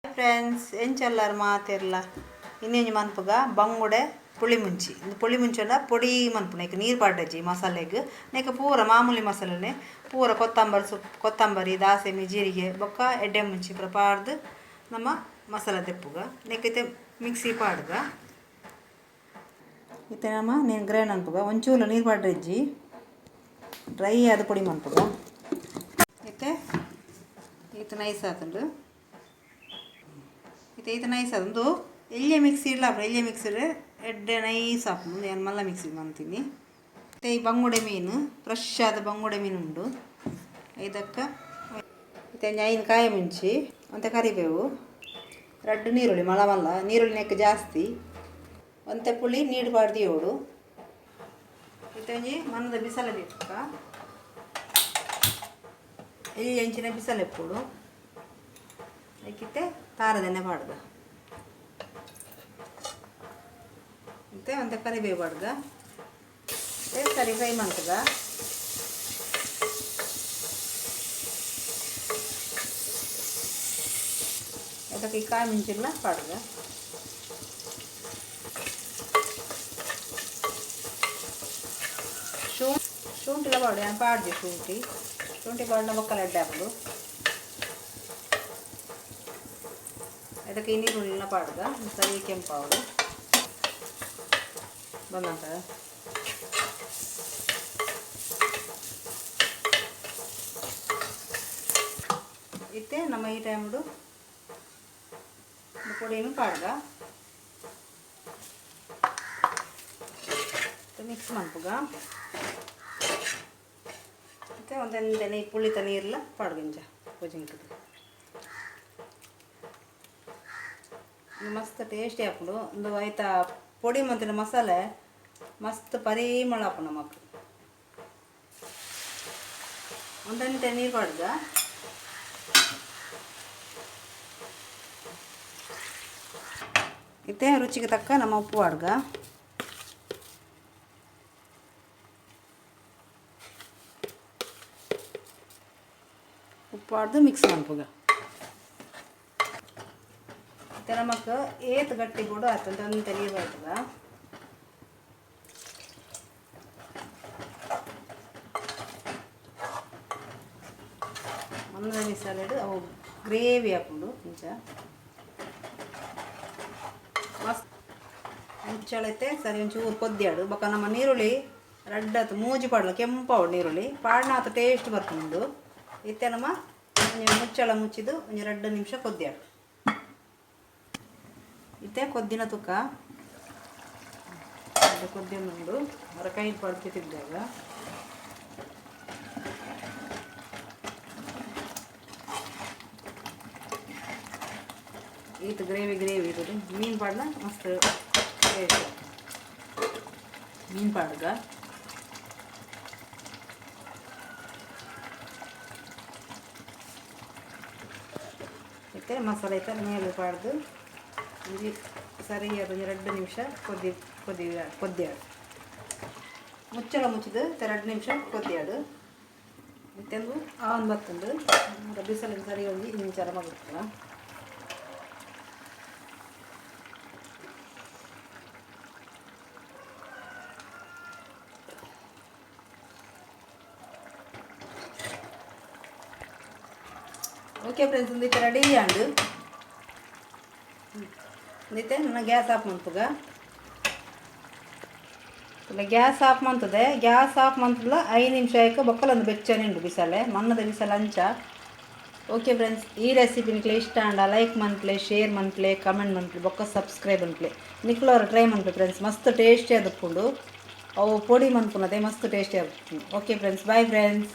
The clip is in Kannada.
ಫ್ರೆಂಡ್ಸ್ ಎಂಚಲ್ಲಾರು ಮಾತೆರ್ಲ ಇನ್ನೇನು ಮನ್ಪುಗ ಬಂಗುಡೆ ಪುಳಿ ಮುಂಚಿ ಇದು ಪುಳಿ ಮುಂಚೆಲ್ಲ ಪೊಡಿ ಮನ್ಪು ನೆಕ್ ನೀರು ಪಾಡ್ಡಜ್ಜಿ ಮಸಾಲೆಗೆ ನೆಕ್ ಪೂರ ಮಾಮೂಲಿ ಮಸಾಲೆನೆ ಪೂರ ಕೊತ್ತಂಬರಿ ದಾಸೆಮಿ ಜೀರಿಗೆ ಬೊಕ್ಕ ಎಡ್ಡೆ ಮುಂಚಿ ಪೂರ ಪಾಡ್ದು ನಮ್ಮ ಮಸಾಲೆ ತೆಪ್ಪುಗ ನೆಕ್ಕೈತೆ ಮಿಕ್ಸಿ ಪಾಡ್ಗ ಇತ್ತೆ ನಮ್ಮ ನೀನು ಗ್ರೈಂಡ್ ಅನ್ಪುಗ ಒಂಚೂರು ನೀರು ಪಾಡ್ರಜ್ಜಿ ಡ್ರೈ ಆದ ಪುಡಿ ಮನ್ಪುಗ ಇತ್ತೆ ಇದು ನೈಸ್ ಆತುಂಡು ಇದು ನೈಸ್ ಅದೊಂದು ಎಳ್ಳೆ ಮಿಕ್ಸಿ ಇಲ್ಲ ಎಳ್ಳೆ ಮಿಕ್ಸಿಡ್ ಎಡ್ಡೆ ನೈಸ್ ಹಾಕು ನಾನು ಮಲ್ಲ ಮಿಕ್ಸಿ ಮಾಡ್ತೀನಿ ಮತ್ತು ಈ ಬಂಗುಡೆ ಮೀನು ಫ್ರೆಶ್ ಆದ ಬಂಗುಡೆ ಮೀನು ಉಂಡು ಇದಕ್ಕೆ ಮತ್ತು ಐನು ಕಾಯಿ ಮುಂಚಿ ಮತ್ತು ಕರಿಬೇವು ರಡ್ಡು ನೀರುಳ್ಳಿ ಮಲ್ಲ ನೀರುಳ್ಳಿ ನೆಕ್ಕ ಜಾಸ್ತಿ ಒಂತೆ ಪುಳಿ ನೀರು ಬಾಡ್ದು ಏಳು ಇತ್ತಂಜಿ ಮನದ ಬಿಸಲೆ ಬಿಕ್ಕ ಎಳ್ಳಿ ಹೆಂಚಿನ ಬಿಸಲೆ ಎಪ್ಪುಡು ಅದಕ್ಕಿತ್ತೆ ತಾರದೆಣ್ಣೆ ಪಾಡ್ಗ ಮತ್ತೆ ಒಂದು ಕರಿಬೇವು ಪಾಡ್ಗ ಸರಿ ಫ್ರೈ ಮಾಡ್ತದ ಅದಕ್ಕೆ ಈ ಕಾಯಿ ಮುಂಚಿಲ್ಲ ಪಾಡ್ಗ ಶುಂಠಿಲ ಪಾಡು ನಾನು ಪಾಡ್ದೆ ಶುಂಠಿ ಪಾಡಿನ ಬೊಕ್ಕಲ ಎಡ್ಡೆ ಹಾಕೋದು ಅದಕ್ಕೆ ನೀರುಳ್ಳಿನ ಪಾಡ್ಗ ಸರಿ ಕೆಂಪಾವಡು ಬಂದಂತ ಇತ್ತೆ ನಮ್ಮ ಈ ಟೈಮ್ಡು ಪುಡಿಯನ್ನು ಪಾಡ್ಗ ಮಿಕ್ಸ್ ಮಾಡ್ಪುಗ ಮತ್ತೆ ಒಂದೆಂದೆ ನೀರು ಪುಳಿತ ನೀರ್ಲ ಪಾಡ್ಗಿಂಚ ಪೂಜಿಂಕದು ಮಸ್ತ್ ಟೇಸ್ಟಿ ಹಾಕೊಂಡು ಒಂದು ಆಯ್ತಾ ಪೊಡಿ ಮಂತಿನ ಮಸಾಲೆ ಮಸ್ತ್ ಪರಿಮಳ ಹಾಕು ನಮಕ್ ಒಂದಂತೆ ನೀರು ಪಾಡ್ಗ ಇತ್ತೆ ರುಚಿಗೆ ತಕ್ಕ ನಮ್ಮ ಉಪ್ಪು ಪಾಡ್ಗ ಉಪ್ಪು ಪಾಡ್ದು ಮಿಕ್ಸ್ ಮಾಡ್ಪುಗ ಮತ್ತು ನಮಕ್ಕೆ ಏತ್ ಗಟ್ಟಿ ಕೂಡ ಆಗ್ತದೆ ಅಂತ ನೀರು ಬರ್ತದ ಮನ್ನದ ಮಿಸಾಲೆಡು ಅವು ಗ್ರೇವಿ ಹಾಕೊಂಡು ಮುಂಚೆ ಮಸ್ತ್ ಮುಂಚಳೈತೆ ಸರಿ ಒಂಚೂರು ಕೊದ್ದಿಯಾಡು ಬೊಕ್ಕ ನಮ್ಮ ನೀರುಳ್ಳಿ ರಡ್ಡತ್ತು ಮೂಜಿ ಪಾಡ್ಲ ಕೆಂಪಾವು ನೀರುಳ್ಳಿ ಪಾಡ್ನ ಆತ ಟೇಸ್ಟ್ ಬರ್ಕೊಂಡು ಇತ್ತೆ ನಮ್ಮ ಮುಚ್ಚಳ ಮುಚ್ಚಿದ್ದು ಒಂದು 2 ನಿಮಿಷ ಕೊದ್ದಿಯಾಡು ಇತ್ತೆ ಕೊದ್ದಿನ ತುಕ್ಕ ಕೊದ್ದಿನುಂಡು ಅವರ ಕೈ ಪಡ್ತಿದ್ದಾಗ ಇದು ಗ್ರೇವಿ ಇರೋದು ಮೀನು ಪಾಡ್ನ ಮಸ್ತ್ ಮೀನು ಪಾಡ್ಗ ಇತ್ತೆ ಮಸಾಲೆ ಐತೆ ಮೇಲೆ ಪಾಡ್ದು ಸರಿಯಾದ 2 ನಿಮಿಷ ಕೊದ್ದಿಯಾಡು ಮುಚ್ಚಳ ಮುಚ್ಚಿದು 2 ನಿಮಿಷ ಕೊದ್ದಿಯಾಡು ಮತ್ತೊಂದು ಆವನ್ ಬತ್ತಂದು ಬಿಸಿಲಿಗೆ ಸರಿ ಒಂದು ಇಂಚರ ಮಗುತ್ತಲ್ಲ ಓಕೆ ಫ್ರೆಂಡ್ಸ್ ಒಂದು ರೆಡಿ ಆಂಡು ಅಂದಿತ್ತೆ ನನ್ನ ಗ್ಯಾಸ್ ಆಫ್ ಮಾಡ್ತುಗ ಗ್ಯಾಸ್ ಆಫ್ ಮಾಡ್ತದೆ ಗ್ಯಾಸ್ ಆಫ್ ಮಾಡ್ತಲ್ಲ 5 ನಿಮಿಷ ಆಯ್ಕೆ ಬೊಕ್ಕಲೊಂದು ಬೆಚ್ಚನೆ ಉಂಟು ಬಿಸಲೆ ಮನ್ನದ ಬಿಸಲು ಅಂಚ ಓಕೆ ಫ್ರೆಂಡ್ಸ್ ಈ ರೆಸಿಪಿ ನಿಕ್ಲೆ ಇಷ್ಟ ಅಂಡ ಲೈಕ್ ಮನ್ಪ್ಲೆ ಶೇರ್ ಮನ್ಪ್ಲೆ ಕಮೆಂಟ್ ಮನ್ಪ್ಲೆ ಬೊಕ್ಕ ಸಬ್ಸ್ಕ್ರೈಬ್ ಅನ್ಪ್ಲೆ ನಿಕ್ಲವ್ರು ಟ್ರೈ ಮನ್ಪ್ಲೆ ಫ್ರೆಂಡ್ಸ್ ಮಸ್ತ್ ಟೇಸ್ಟಿ ಆದಪ್ಪುಂಡು ಅವು ಪೊಡಿ ಮನ್ಪುನದೆ ಮಸ್ತ್ ಟೇಸ್ಟಿ ಆಗುತ್ತೆ ಓಕೆ ಫ್ರೆಂಡ್ಸ್ ಬಾಯ್ ಫ್ರೆಂಡ್ಸ್.